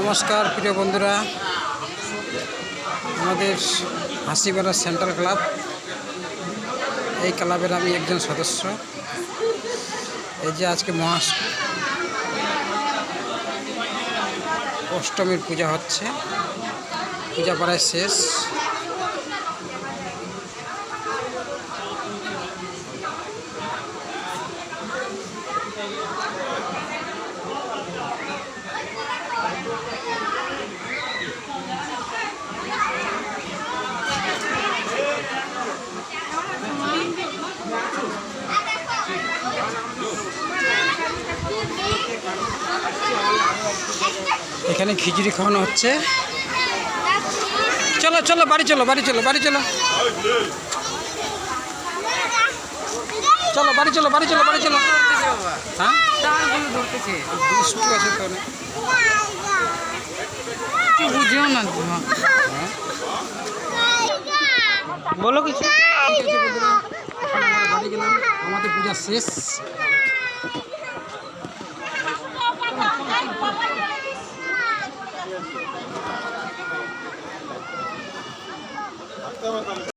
নমস্কার প্রিয় বন্ধুরা, আমাদের হাসিপাড়া সেন্ট্রাল ক্লাব, এই ক্লাবের আমি একজন সদস্য। এই যে আজকে অষ্টমীর পূজা হচ্ছে, পূজা প্রায় শেষ। এখানে খিচুড়ি খাওয়ানো হচ্ছে। চলো চলো বাড়ি চলো, বাড়ি চলো, বাড়ি চলো, চলো বাড়ি চলো, বাড়ি চলো, বাড়ি চলো। হ্যাঁ দুষ্টু আছে তো অনেক। বুঝিও না, বলো কিছু। বাড়ি গেলাম, আমাদের পূজা শেষ।